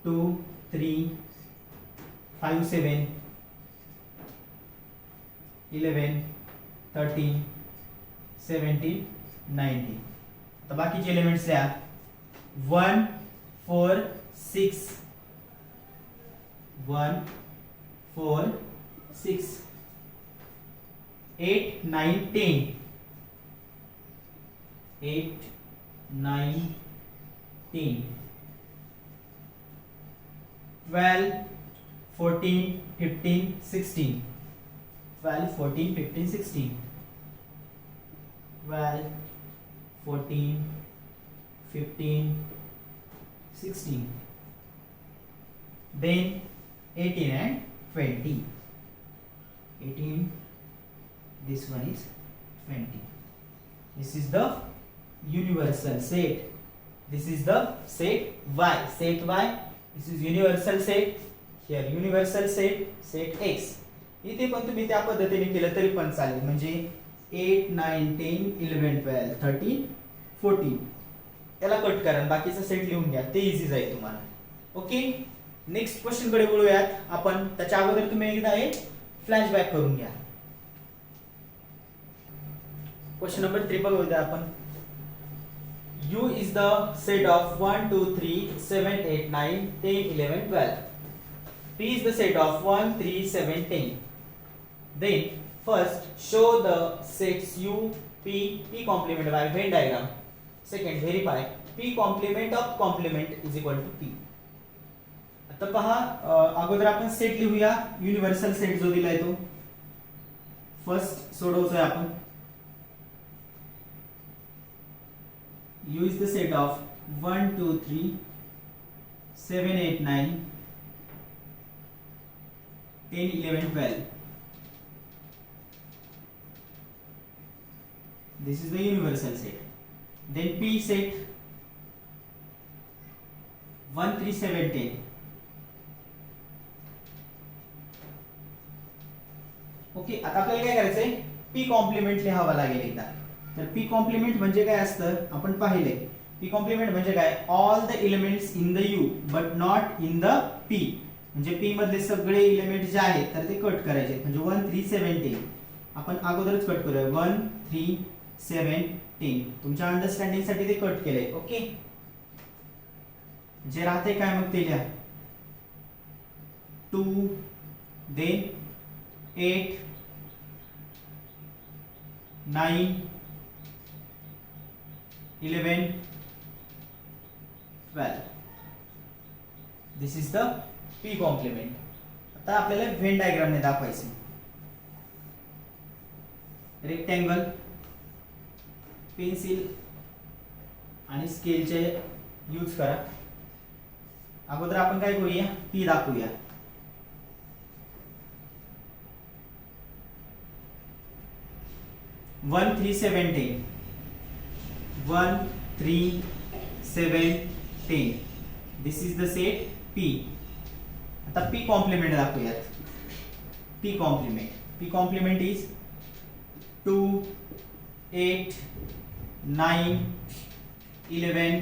2, 3, 5, 7, 11, 13, 17, 19. आता बाकीचे एलिमेंट्स लिहा. 1, 4, 6, 1, 4, 6, 8, 9, 10, 8, 9, 10, 12, 14, 15, 16, 12, 14, 15, 16, 12, 14, 15, 16, then 18 and 20. 18, this one is 20. This is the universal set. This is the set Y. Set Y. This is universal set. Here universal set. Set X. इथे पण तुम्ही त्या पद्धतीने केलं तरी पण चालेल. म्हणजे 8, 9, 10, 11, 12, 13, 14. याला कट करा. बाकीचा सेट लिहून घ्या. ते इझी जाईल तुम्हाला. ओके. नेक्स्ट क्वेश्चन कडे बोलूयात आपण. त्याच्या अगोदर तुम्ही एकदा हे फ्लॅशबॅक करून घ्या. क्वेश्चन नंबर 3 बघूया आपण. U is the set of 1, 2, 3, 7, 8, 9, 10, 11, 12. P is the set of 1, 3, 7, 10. Then first show the sets U, P, P complement by Venn diagram. Second verify P complement of complement is equal to P. आता पहा अगोदर आपण set लिहूया. Universal set जो दिलाय तो first सोडवतोय आपण. U is the set of 1, 2, 3, 7, 8, 9, 10, 11, 12. This is the universal set. Then P set 1, 3, 7, 10. Okay. आता आपल्याला काय करायचंय? P कॉम्प्लिमेंट लिहावा लागेल एकदा. तर P कॉम्प्लिमेंट म्हणजे काय असतं आपण पाहिले. P कॉम्प्लिमेंट म्हणजे काय? All the elements in the U but not in the P. म्हणजे P मधले सगळे एलिमेंट जे आहेत तर ते कट करायचे. म्हणजे 1, 3, 7, 10 आपण अगोदरच कट करूया. 1, 3, 7, 10 तुमच्या अंडरस्टँडिंग साठी ते कट केलंय. ओके. जे राहते काय मग ते लिहा. 2, then 8, 9, 11, 12. This is the P complement. आता आपल्याला व्हेन डायग्राम ने दाखवायचे. रेक्टँगल, पेन्सिल आणि स्केलचे यूज करा. अगोदर आपण काय करूया? P दाखवूया. One 3, 7, 10. 1, 3, 7, 10. This is the set P. आता P कॉम्प्लिमेंट दाखवूयात. P complement. P complement is 2, 8, 9, 11,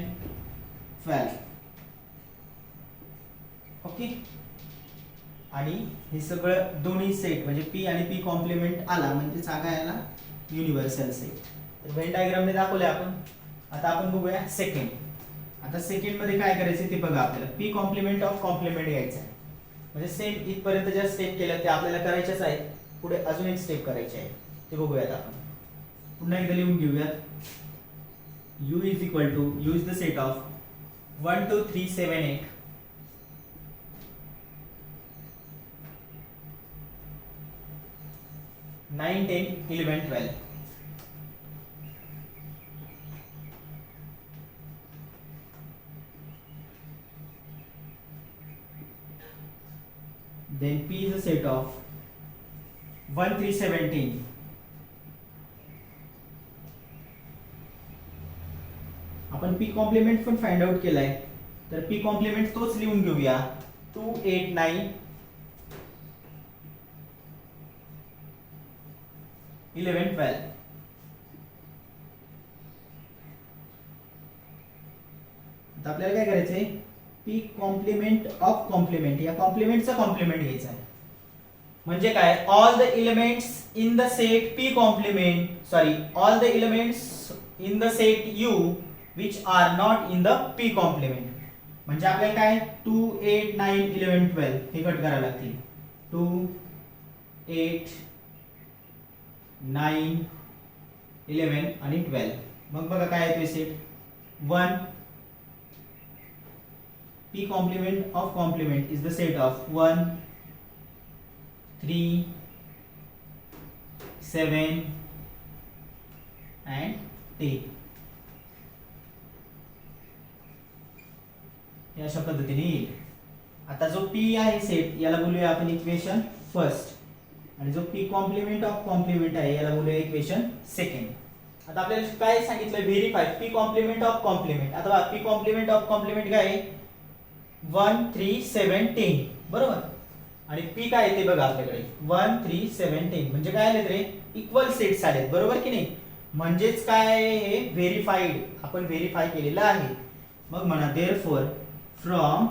12. Okay. आणि हे सगळं दोन्ही सेट म्हणजे P आणि P कॉम्प्लिमेंट आला म्हणजे जागा याला युनिव्हर्सल सेट. तर व्हेन डायग्राम ने दाखवले आपण. आता आपण बघूया सेकंड. आता सेकंड मध्ये काय करायचं ते बघा. आपल्याला P कॉम्प्लिमेंट ऑफ कॉम्प्लिमेंट घ्यायचं आहे. म्हणजे सेम इथपर्यंत ज्या स्टेप केल्या त्या आपल्याला करायच्याच आहेत. पुढे अजून एक स्टेप करायची आहे ते बघूयात आपण. पुन्हा एकदा लिहून घेऊयात. U is equal to U is the set of 1, 2, 3, 7, 8. Nine, 10, 11, 12. Then P is a set of 1, 3, 17. आपण पी कॉम्प्लिमेंट पण फाइंड आउट केलाय, तर पी कॉम्प्लिमेंट तोच लिहून घेऊया 2 8 9 11 12. आता आपल्याला काय करायचंय, पी कॉम्प्लिमेंट ऑफ कॉम्प्लिमेंट, या कॉम्प्लिमेंटचा कॉम्प्लिमेंट घ्यायचा आहे. म्हणजे काय, all the elements in the set P complement all the elements in the set U which are not in the P complement. म्हणजे आपल्याला काय 2 8 9 11 12 हे कट करावे लागतील. 2 8 9 11 आणि 12. मग बघा काय येतोय set 1. P complement of complement is the set of 1 3 7 and 10. हे अशा पद्धतीने येईल. आता जो P आहे सेट याला बोलूया आपण इक्वेशन फर्स्ट, आणि जो P कॉम्प्लिमेंट ऑफ कॉम्प्लिमेंट आहे याला बोलूया इक्वेशन सेकंड. आता आपल्याला काय सांगितलं, verify P complement of complement. आता P कॉम्प्लिमेंट ऑफ कॉम्प्लिमेंट काय आहे 1 3 7 10 बरोबर, आणि पी काय येते बघा आपल्याकडे 1 3 7 10. म्हणजे काय आले रे, इक्वल सेट्स आलेत बरोबर की नाही. म्हणजेच काय, हे व्हेरीफाईड, आपण व्हेरीफाय केलेलं आहे. मग म्हणा therefore from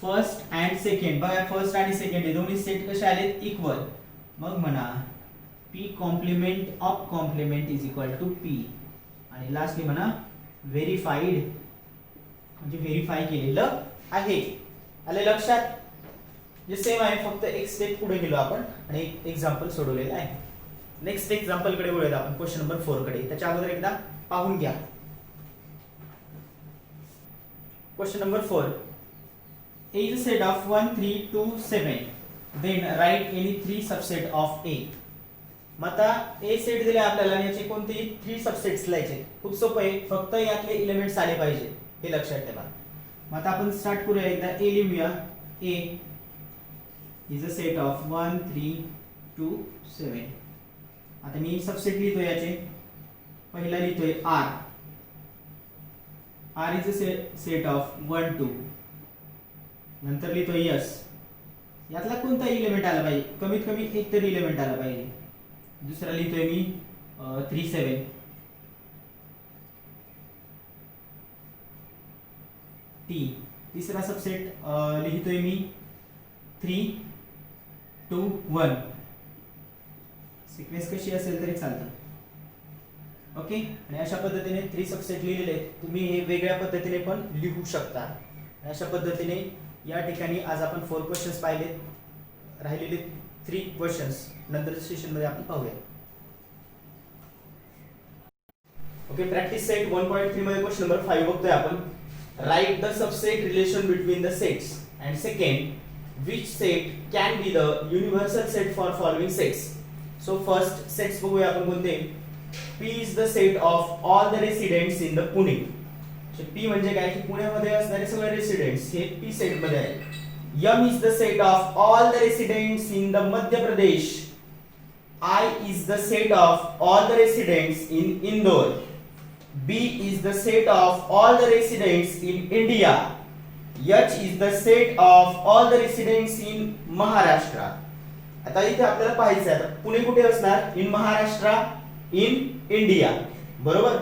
first and second, बघा फर्स्ट आणि सेकंड हे दोन्ही सेट कसे आलेत इक्वल. मग म्हणा P complement of complement is equal to P, आणि लास्टली म्हणा व्हेरीफाईड, म्हणजे व्हेरीफाय केलेलं आहे. आले लक्षात. जे सेम आहे, फक्त एक स्टेप पुढे गेलो आपण आणि एक एक्झाम्पल सोडवलेलं आहे. नेक्स्ट एक्झाम्पल कडे वळूयात आपण, क्वेश्चन नंबर 4 कडे. त्याच्या अगोदर एकदा पाहून घ्या. Question number 4, A is a set of 1 3 2 7, then write any 3 subset of A. मग आता A सेट दिले आपल्याला आणि याचे कोणतेही 3 सबसेट्स लिहायचे. खूप सोपं आहे, फक्त यातले एलिमेंट्स आले पाहिजे हे लक्षात ठेवा. मग आता आपण स्टार्ट करूया. एकदा A लिहूया. A is a set of 1 3 2 7. आता मी सबसेट लिहितो याचे. पहिला लिहितोय R. R is a set of 1 2. नंतर लिहितोय S. यातला कोणता एलिमेंट आला पाहिजे, कमीत कमी एक तरी एलिमेंट आला पाहिजे. दुसरा लिहितोय मी 3 7. T. तिसरा सबसेट लिहितोय मी 3 2 1. सिक्वेन्स कशी असेल तरी चालतं. ओके, आणि अशा पद्धतीने 3 सबसेट लिहिलेले आहेत. तुम्ही हे वेगळ्या पद्धतीने पण लिहू शकता. अशा पद्धतीने या ठिकाणी आज आपण 4 क्वेश्चन्स पाहिले. राहिलेले 3 क्वेश्चन्स नंतरच्या सेशन मध्ये आपण पाहूया. ओके, प्रॅक्टिस सेट 1.3 मध्ये क्वेश्चन नंबर 5 बघतोय आपण. Write the subset relation between the sets, and second, which set can be the universal set for following sets. So first sets बघूया आपण कोणते. P is the set of all the residents in the Pune. So P म्हणजे काय की पुण्यामध्ये असणारे सगळे residents हे P सेट मध्ये आहेत. M is the set of all the residents in the Madhya Pradesh. I is the set of all the residents in Indore. B is the set of all the residents in India. H is the set of all the residents in Maharashtra. आता इथे आपल्याला पाहायचं आहे पुणे कुठे असणार, in Maharashtra in India बरोबर.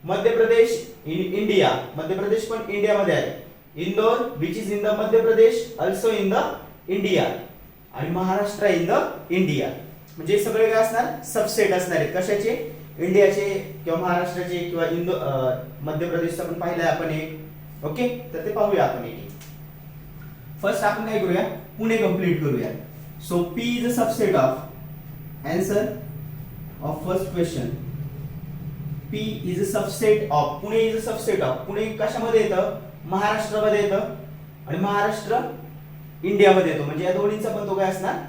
Madhya Pradesh in India, Madhya Pradesh पण India मध्ये आहे. Indore which is in the Madhya Pradesh also in the India, आणि महाराष्ट्र इन द इंडिया. म्हणजे सगळे काय असणार, सबसेट असणार आहेत. कशाचे, इंडियाचे किंवा महाराष्ट्राचे किंवा मध्य प्रदेशचा पण पाहिलंय आपण एक. ओके, तर ते पाहूया आपण एक. फर्स्ट आपण काय करूया, पुणे कंप्लीट करूया. So P is a subset of, answer of first question, P is a subset of, Pune is a subset of. Pune कशामध्ये येतं, महाराष्ट्रामध्ये येतं, आणि महाराष्ट्र इंडियामध्ये येतो. म्हणजे या दोन्हीचा पण तो काय असणार,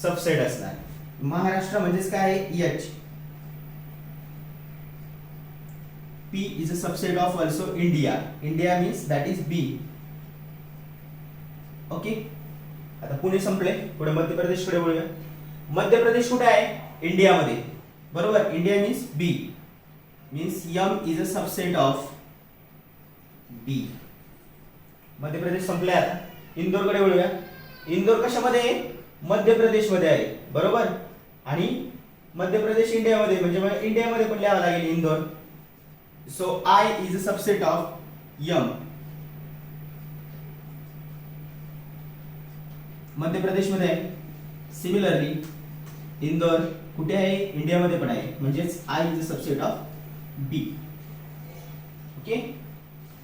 सबसेट असणार. महाराष्ट्र म्हणजेच काय आहे, H. P is a subset of also India. India means that is B. Okay. आता पुणे संपले, पुढे मध्य प्रदेश कडे वळूया. मध्य प्रदेश कुठे आहे, इंडिया मध्ये बरोबर. India means B. Means M is a subset of B. Madhya Pradesh संपले. आता इंदोरकडे वळूया. इंदोर कशामध्ये आहे? मध्य प्रदेशमध्ये आहे, बरोबर. आणि मध्य प्रदेश इंडियामध्ये, म्हणजे इंडियामध्ये पण लिहावं लागेल Indore. So I is a subset of M. मध्य प्रदेशमध्ये आहे. सिमिलरली इंदोर कुठे आहे? इंडियामध्ये पण आहे, म्हणजेच I is a subset of B. Okay.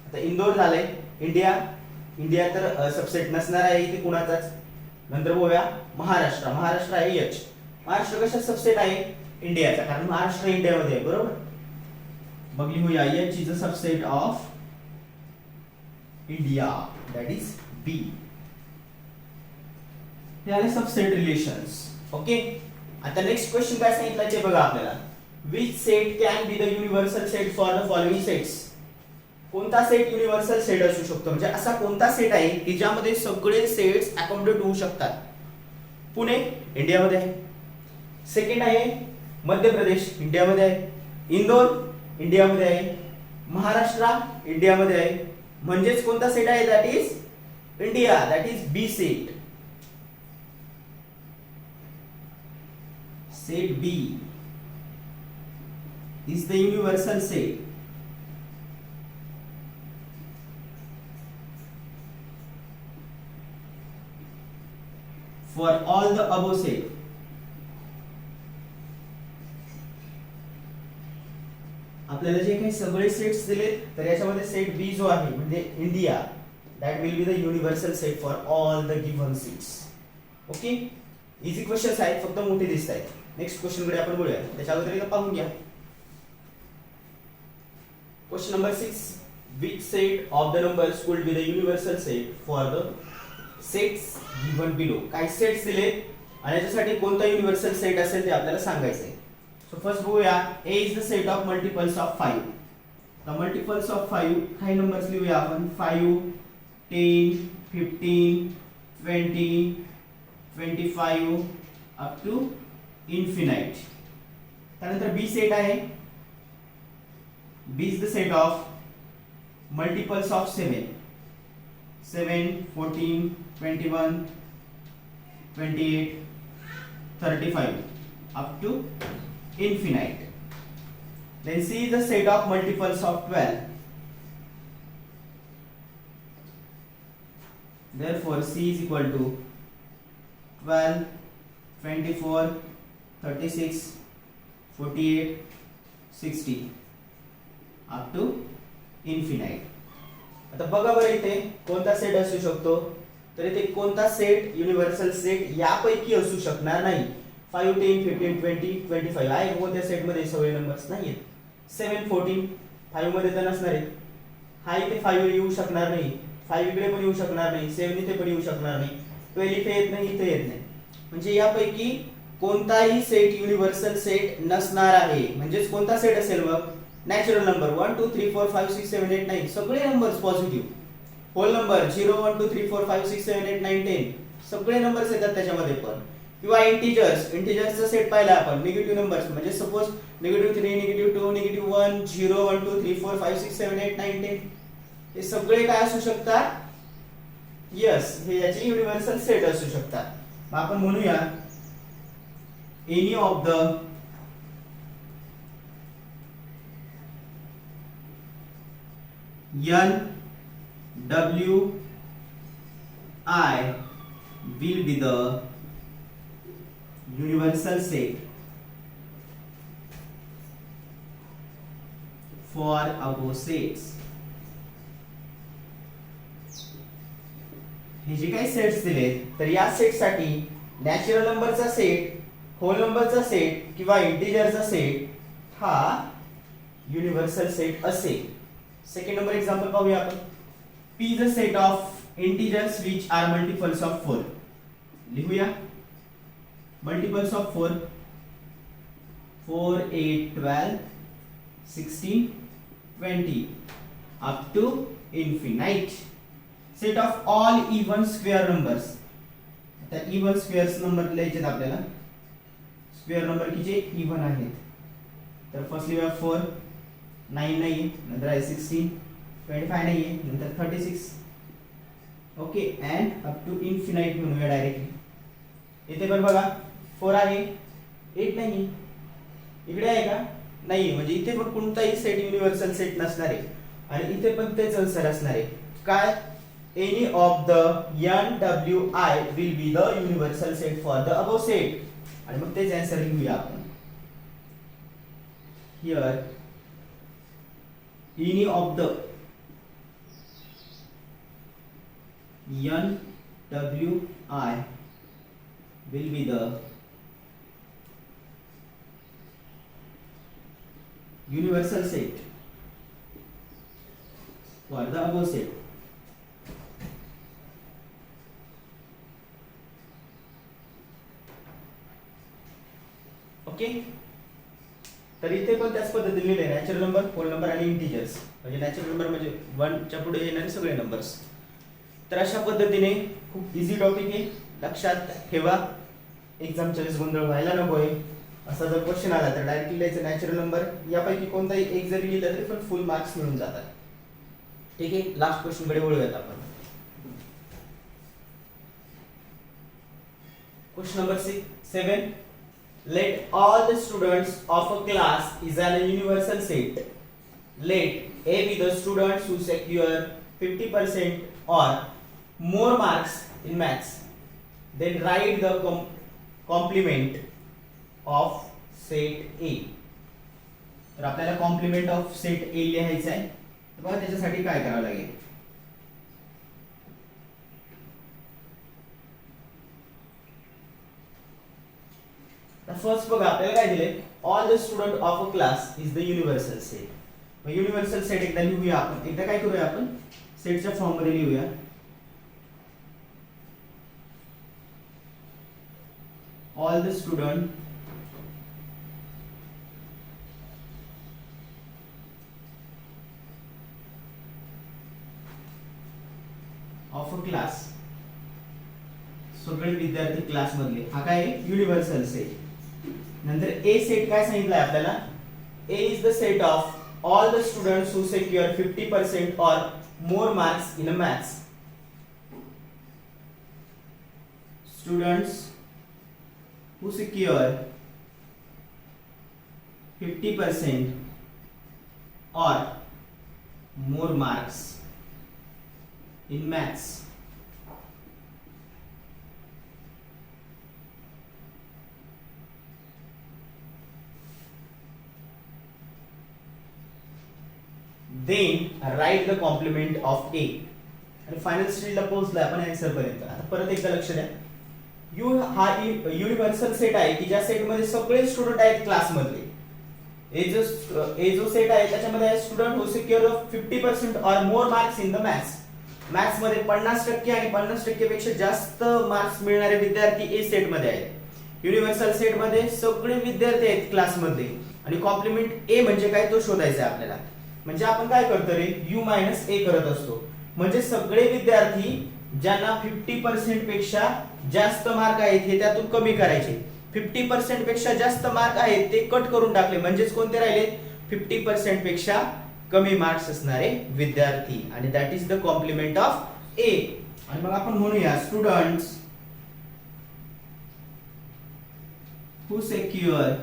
आता इंदोर झालंय. इंडिया तर सबसेट नसणार आहे इथे कुणाचाच. नंतर बघूया महाराष्ट्र. महाराष्ट्र आहे एच. महाराष्ट्र कशा सबसेट आहे? इंडियाचा, कारण महाराष्ट्र इंडियामध्ये आहे, बरोबर. मग लिहूया H is a subset of India, that is B. हे आले सबसेट रिलेशन्स. ओके. आता नेक्स्ट क्वेश्चन काय सांगितलं ते बघा आपल्याला. Which set can be the universal set for the following sets. कोणता सेट युनिव्हर्सल सेट असू शकतो, म्हणजे असा कोणता सेट आहे की ज्यामध्ये सगळे सेट्स अकोमोडेट होऊ शकतात. पुणे इंडियामध्ये आहे. सेकंड आहे मध्य प्रदेश इंडियामध्ये आहे. इंदोर इंडियामध्ये आहे. महाराष्ट्र इंडियामध्ये आहे. म्हणजेच कोणता सेट आहे? That is India, that is B set. Set B is the universal set for all the above set. आपल्याला जे काही सगळे सेट्स दिलेत, तर याच्यामध्ये सेट बी जो आहे म्हणजे India, that will be the universal set for all the given sets. Okay. Easy questions आहेत, फक्त मोठे दिसत आहेत. नेक्स्ट क्वेश्चन कडे आपण बोलूया. त्याच्या अगोदर एकदा पाहून घ्या. Question number 6. Which set of the numbers could be the universal set for the sets given below. काही सेट्स दिलेत आणि याच्यासाठी कोणता युनिव्हर्सल सेट असेल ते आपल्याला सांगायचं आहे. सो फर्स्ट बघूया. A is the set of multiples of 5. The multiples of 5 काही नंबर्स लिहूया आपण. 5, 10, 15, 20, 25 अप टू इन्फिनाइट. त्यानंतर बी सेट आहे. B is the set of multiples of 7. 7, 14, 21, 28, 35 up to infinite. Then C is the set of multiples of 12. Therefore C is equal to 12, 24, 36, 48, 60 up to infinite. आता बघा बरं इथे कोणता set असू शकतो. तर इथे कोणता सेट युनिव्हर्सल सेट यापैकी असू शकणार नाही. 5, 10, 15, 20, 25 आहे कोणत्या सेट मध्ये सगळे नंबर्स नाहीयेत. 7, 14 5 मध्ये तर नसणार आहेत. हा इथे 5 येऊ शकणार नाही. 5 इकडे पण येऊ शकणार नाही. 7 इथे पण येऊ शकणार नाही. 12 इथे येत नाही, इथे येत नाही. म्हणजे यापैकी कोणताही सेट युनिव्हर्सल सेट नसणार आहे. म्हणजेच कोणता सेट असेल मग? नॅचरल नंबर 1 2 3 4 5 6 7 8 9 सगळे नंबर्स पॉझिटिव्ह. होल नंबर 0 1 2 3 4 5 6 7 8 9 10 सगळे नंबर्स येतात त्याच्यामध्ये पण. किंवा इंटिजर्सचा सेट पाहिला आपण. निगेटिव्ह नंबर्स म्हणजे सपोज -3, -2, -1 0 1 2 3 4 5 6 7 8 9 10 हे सगळे काय असू शकतात? यस, हे याचे युनिव्हर्सल सेट असू शकतात. मग आपण म्हणूया any of the N W I will be the universal set for above sets. हे जे काही सेट्स दिले तर या सेट साठी नॅचरल नंबरचा सेट, होल नंबरचा सेट किंवा इंटिजरचा सेट हा युनिव्हर्सल सेट असेल. सेकंड नंबर एक्झाम्पल पाहूया आपण. P is a set of integers which are multiples of 4. लिहूया. Multiples of 4 4 8 12 16 20 up to infinite. Set of all even square numbers. आता even squares number लिहायचे आपल्याला. Square number की जे even आहेत. तर फर्स्ट लिहूया 4 9 नाही आहे, नंतर आहे 16, 25 नाही आहे, नंतर 36. Okay, and up to infinite म्हणूया डायरेक्टली. इथे पण बघा 4 आहे, 8 नाही आहे, इकडे आहे का नाही, म्हणजे इथे पण कोणताही सेट युनिव्हर्सल सेट नसणार आहे आणि इथे पण तेच आन्सर असणार आहे. काय? Any of the NWI will be the universal set for the above set. आणि मग तेच आन्सर लिहूया आपण. Here any of the NWI will be the universal set for the above set. Okay, तर इथे पण त्याच पद्धतीने लिहिले नॅचरल नंबर, होल नंबर आणि इंटिजर्स. म्हणजे नॅचरल नंबर म्हणजे 1 च्या पुढे येणारे सगळे नंबर्स. तर अशा पद्धतीने खूप इझी टॉपिक आहे, लक्षात ठेवा. एक्झामच्या वेळेस गोंधळ व्हायला नकोय. असा जर क्वेश्चन आला तर डायरेक्टली लिहायचं नॅचरल नंबर, यापैकी कोणताही एक जरी लिहिलं तरी पण फुल मार्क्स मिळून जातात. ठीक आहे, लास्ट क्वेश्चन कडे वळूयात आपण. Question number 7. Let all the students of a class is an universal set. Let A be the students who secure 50% or more marks in maths. Then write the complement of set A. तर आपल्याला complement of set A लिहायचा आहे. तर बघा त्याच्यासाठी काय करावं लागेल. फर्स्ट बघा आपल्याला काय दिले, all the student of a class is the universal set. मग युनिव्हर्सल सेट एकदा लिहूया आपण. एकदा काय करूया आपण, सेटच्या फॉर्म मध्ये लिहूया. All the student of a class, सगळे विद्यार्थी क्लास मधले, हा काय युनिव्हर्सल सेट. नंतर ए सेट काय सांगितलंय आपल्याला, A is the set of all the students who secure 50% or more marks in maths. Students who secure 50% or more marks in maths. Then write the complement of A. आणि final स्टेजला पोहोचलोय आपण answer पर्यंत. आता परत एकदा लक्ष द्या, यू हा युनिव्हर्सल सेट आहे की ज्या सेट मध्ये सगळे स्टुडंट आहेत क्लास मधले. ए जो सेट आहे त्याच्यामध्ये आहे student who secure 50% or more marks in the maths. Maths मध्ये 50% आणि 50% पेक्षा जास्त मार्क्स मिळणारे विद्यार्थी ए सेट मध्ये आहेत. युनिव्हर्सल सेट मध्ये सगळे विद्यार्थी आहेत क्लास मधले आणि कॉम्प्लिमेंट ए म्हणजे काय तो शोधायचा आहे आपल्याला. म्हणजे आपण काय करतो रे, यू मायनस ए करत असतो. म्हणजे सगळे विद्यार्थी ज्यांना 50% पेक्षा जास्त मार्क आहेत हे त्यातून कमी करायचे. 50% पेक्षा जास्त मार्क आहेत ते कट करून टाकले, म्हणजेच कोणते राहिले, 50% पेक्षा कमी मार्क्स असणारे विद्यार्थी. आणि that is the complement of A. आणि मग आपण म्हणूया students who secure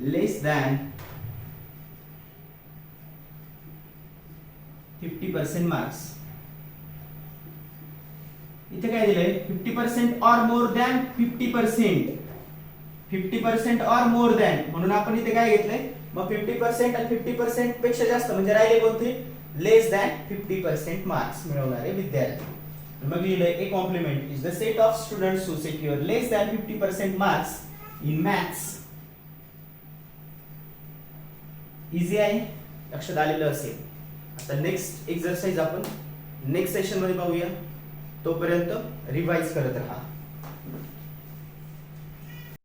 less than 50% marks. इथे काय दिलंय, 50% or more than 50%. 50% or more than म्हणून आपण इथे काय घेतलंय, मग 50% आणि 50% पेक्षा जास्त म्हणजे राहिले कोणते, लेस दॅन 50% मार्क्स मिळवणारे विद्यार्थी. मग लिहिलंय A complement is the set of students who secure less than 50% marks in maths. Easy आहे, लक्षात आलेलं असेल. आता नेक्स्ट एक्सरसाइज आपण नेक्स्ट सेशन मध्ये पाहूया. तोपर्यंत रिवाइज करत राहा.